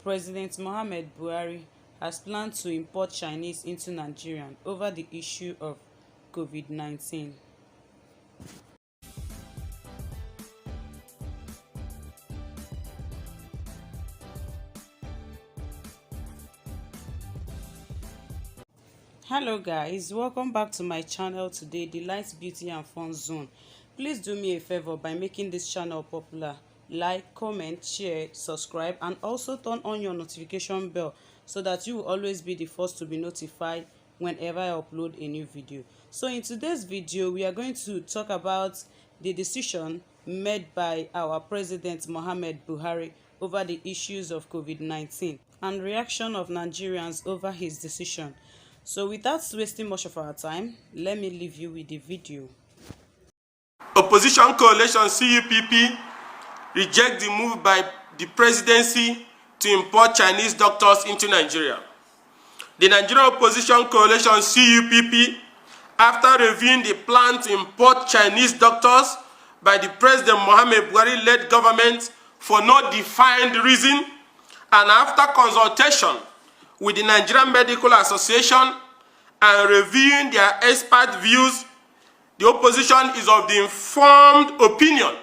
President Mohammed Buhari has planned to import Chinese into Nigeria over the issue of COVID-19. Hello guys, welcome back to my channel today, the Light Beauty and Fun Zone. Please do me a favor by making this channel popular. Like, comment, share, subscribe, and also turn on your notification bell so that you will always be the first to be notified whenever I upload a new video. So in today's video, we are going to talk about the decision made by our President Mohammed Buhari over the issues of COVID-19 and reaction of Nigerians over his decision. So without wasting much of our time, let me leave you with the video. Opposition coalition CUPP reject the move by the presidency to import Chinese doctors into Nigeria. The Nigerian opposition coalition CUPP, after reviewing the plan to import Chinese doctors by the President Mohammed Buhari-led government for no defined reason, and after consultation with the Nigerian Medical Association and reviewing their expert views, the opposition is of the informed opinion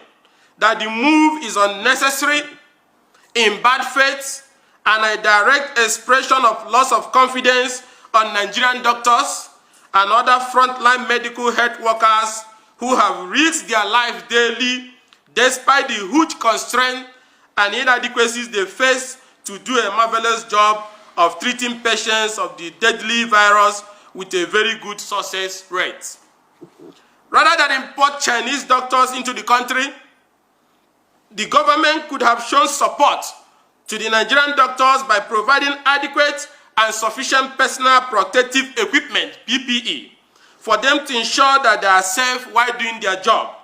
that the move is unnecessary, in bad faith, and a direct expression of loss of confidence on Nigerian doctors and other frontline medical health workers who have risked their lives daily despite the huge constraints and inadequacies they face to do a marvelous job of treating patients of the deadly virus with a very good success rate. Rather than import Chinese doctors into the country, the government could have shown support to the Nigerian doctors by providing adequate and sufficient personal protective equipment, PPE, for them to ensure that they are safe while doing their job.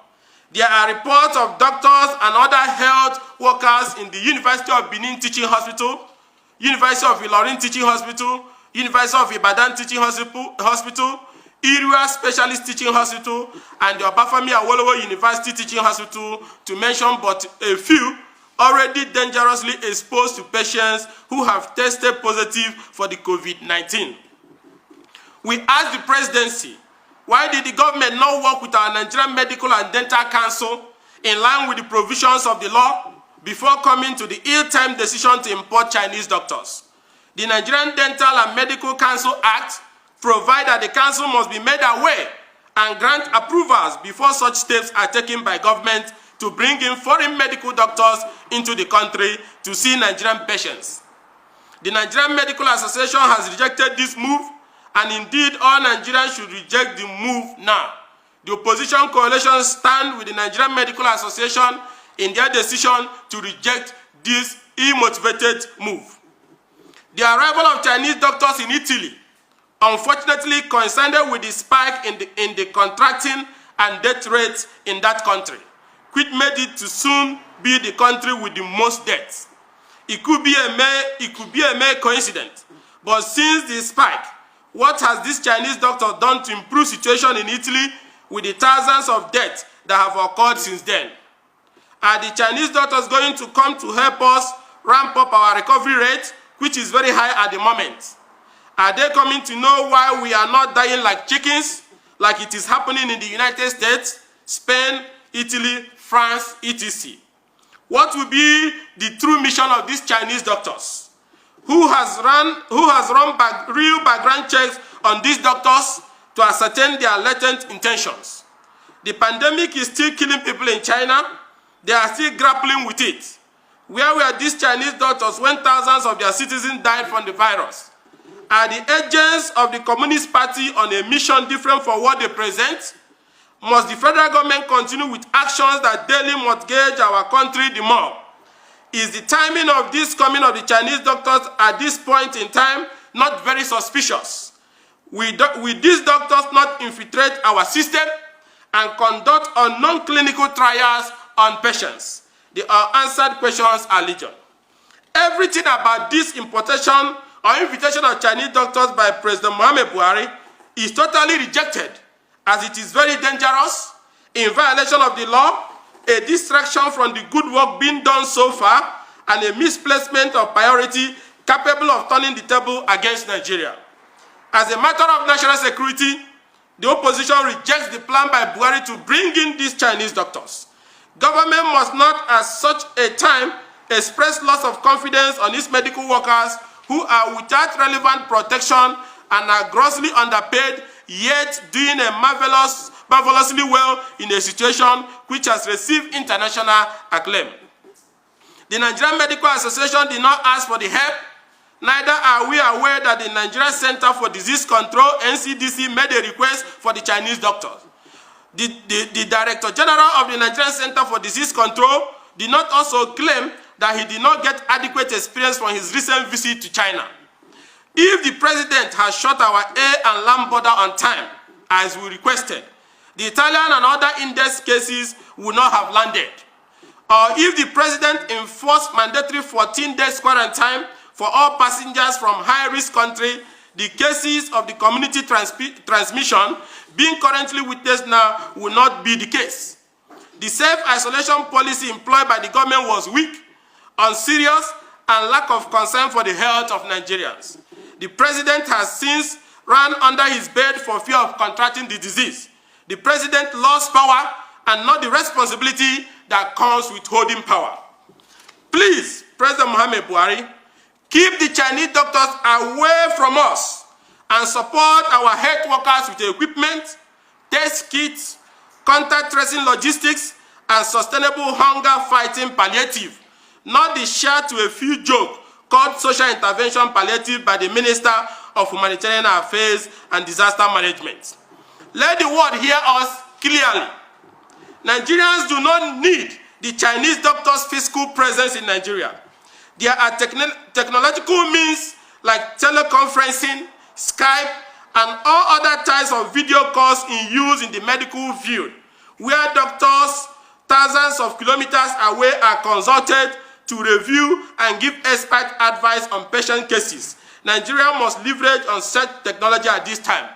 There are reports of doctors and other health workers in the University of Benin Teaching Hospital, University of Ilorin Teaching Hospital, University of Ibadan Teaching Hospital, Area Specialist Teaching Hospital, and the Obafemi Awolowo University Teaching Hospital, to mention but a few, already dangerously exposed to patients who have tested positive for the COVID-19. We asked the presidency, why did the government not work with our Nigerian Medical and Dental Council in line with the provisions of the law before coming to the ill-timed decision to import Chinese doctors? The Nigerian Dental and Medical Council Act provides that the council must be made aware and grant approvals before such steps are taken by government to bring in foreign medical doctors into the country to see Nigerian patients. The Nigerian Medical Association has rejected this move, and indeed all Nigerians should reject the move now. The opposition coalition stand with the Nigerian Medical Association in their decision to reject this ill-motivated move. The arrival of Chinese doctors in Italy unfortunately coincided with the spike in the contracting and death rates in that country, which made it to soon be the country with the most deaths. It could be a mere coincidence, but since the spike, what has this Chinese doctor done to improve situation in Italy with the thousands of deaths that have occurred since then? Are the Chinese doctors going to come to help us ramp up our recovery rate, which is very high at the moment? Are they coming to know why we are not dying like chickens, like it is happening in the United States, Spain, Italy, France, etc.? What will be the true mission of these Chinese doctors? Who has run real background checks on these doctors to ascertain their latent intentions? The pandemic is still killing people in China. They are still grappling with it. Where were these Chinese doctors when thousands of their citizens died from the virus? Are the agents of the Communist Party on a mission different from what they present? Must the federal government continue with actions that daily mortgage our country the more? Is the timing of this coming of the Chinese doctors at this point in time not very suspicious? Will these doctors not infiltrate our system and conduct unknown clinical trials on patients? The unanswered questions are legion. Everything about this importation or invitation of Chinese doctors by President Mohammed Buhari is totally rejected, as it is very dangerous, in violation of the law, a distraction from the good work being done so far, and a misplacement of priority capable of turning the table against Nigeria. As a matter of national security, the opposition rejects the plan by Buhari to bring in these Chinese doctors. Government must not at such a time express loss of confidence on its medical workers who are without relevant protection and are grossly underpaid, yet doing a marvelously well in a situation which has received international acclaim. The Nigerian Medical Association did not ask for the help. Neither are we aware that the Nigerian Center for Disease Control, NCDC, made a request for the Chinese doctors. The Director General of the Nigerian Center for Disease Control did not also claim that he did not get adequate experience from his recent visit to China. If the President has shut our air and land border on time, as we requested, the Italian and other index cases would not have landed. Or if the President enforced mandatory 14 days quarantine for all passengers from high-risk countries, the cases of the community transmission being currently witnessed now will not be the case. The self-isolation policy employed by the government was weak, unserious, and lack of concern for the health of Nigerians. The President has since run under his bed for fear of contracting the disease. The President lost power and not the responsibility that comes with holding power. Please, President Muhammad Buhari, keep the Chinese doctors away from us and support our health workers with equipment, test kits, contact tracing logistics, and sustainable hunger-fighting palliative, not the share to a few joke called social intervention palliative by the Minister of Humanitarian Affairs and Disaster Management. Let the world hear us clearly. Nigerians do not need the Chinese doctors' physical presence in Nigeria. There are technological means like teleconferencing, Skype, and all other types of video calls in use in the medical field, where doctors thousands of kilometers away are consulted to review and give expert advice on patient cases. Nigeria must leverage on such technology at this time.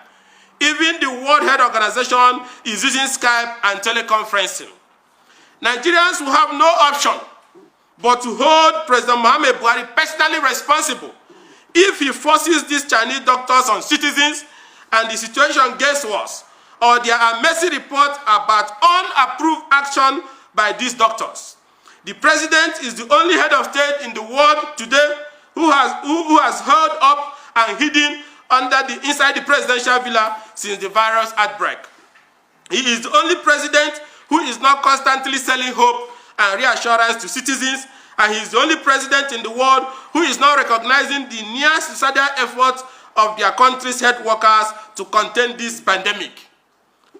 Even the World Health Organization is using Skype and teleconferencing. Nigerians will have no option but to hold President Muhammad Buhari personally responsible if he forces these Chinese doctors on citizens and the situation gets worse, or there are messy reports about unapproved action by these doctors. The President is the only head of state in the world today who has held up and hidden inside the presidential villa since the virus outbreak. He is the only president who is not constantly selling hope and reassurance to citizens, and he is the only president in the world who is not recognizing the near suicidal efforts of their country's health workers to contain this pandemic.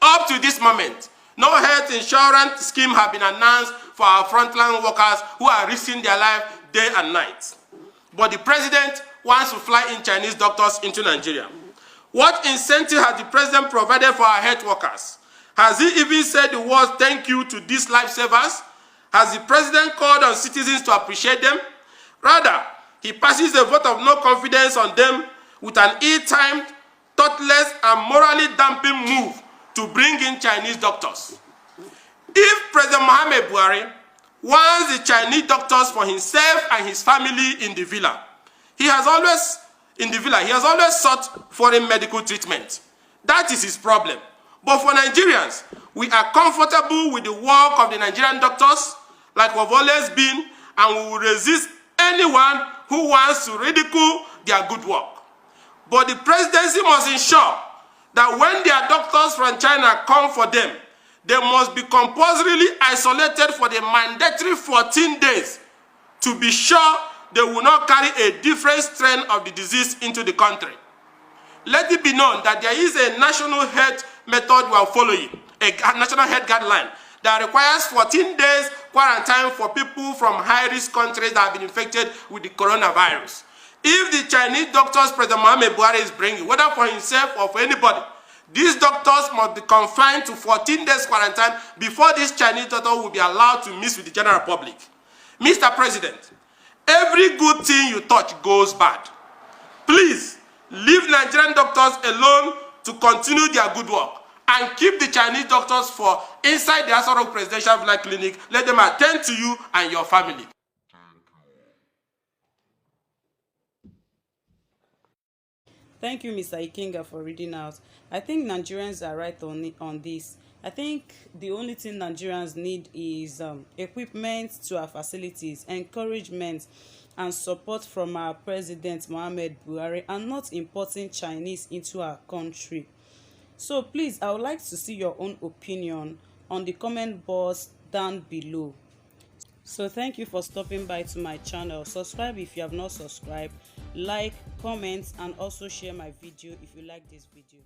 Up to this moment, no health insurance scheme has been announced for our frontline workers who are risking their life day and night. But the president wants to fly in Chinese doctors into Nigeria. What incentive has the president provided for our health workers? Has he even said the words thank you to these lifesavers? Has the president called on citizens to appreciate them? Rather, he passes a vote of no confidence on them with an ill-timed, thoughtless, and morally damping move to bring in Chinese doctors. If President Muhammad Buhari wants the Chinese doctors for himself and his family in the villa, he has always sought foreign medical treatment. That is his problem. But for Nigerians, we are comfortable with the work of the Nigerian doctors, like we've always been, and we will resist anyone who wants to ridicule their good work. But the presidency must ensure that when their doctors from China come for them, they must be compulsorily isolated for the mandatory 14 days to be sure they will not carry a different strain of the disease into the country. Let it be known that there is a national health method we are following, a national health guideline that requires 14 days quarantine for people from high-risk countries that have been infected with the coronavirus. If the Chinese doctors President Muhammad Buhari is bringing, whether for himself or for anybody, these doctors must be confined to 14 days quarantine before this Chinese doctor will be allowed to mix with the general public. Mr. President, every good thing you touch goes bad. Please, leave Nigerian doctors alone to continue their good work and keep the Chinese doctors for inside the Asoro Presidential Villa Clinic. Let them attend to you and your family. Thank you, Mr. Ikenga, for reading out. I think Nigerians are right on this. I think the only thing Nigerians need is equipment to our facilities, encouragement, and support from our president Mohammed Buhari, and not importing Chinese into our country. So please, I would like to see your own opinion on the comment box down below. So thank you for stopping by to my channel. Subscribe if you have not subscribed, like, comment, and also share my video if you like this video.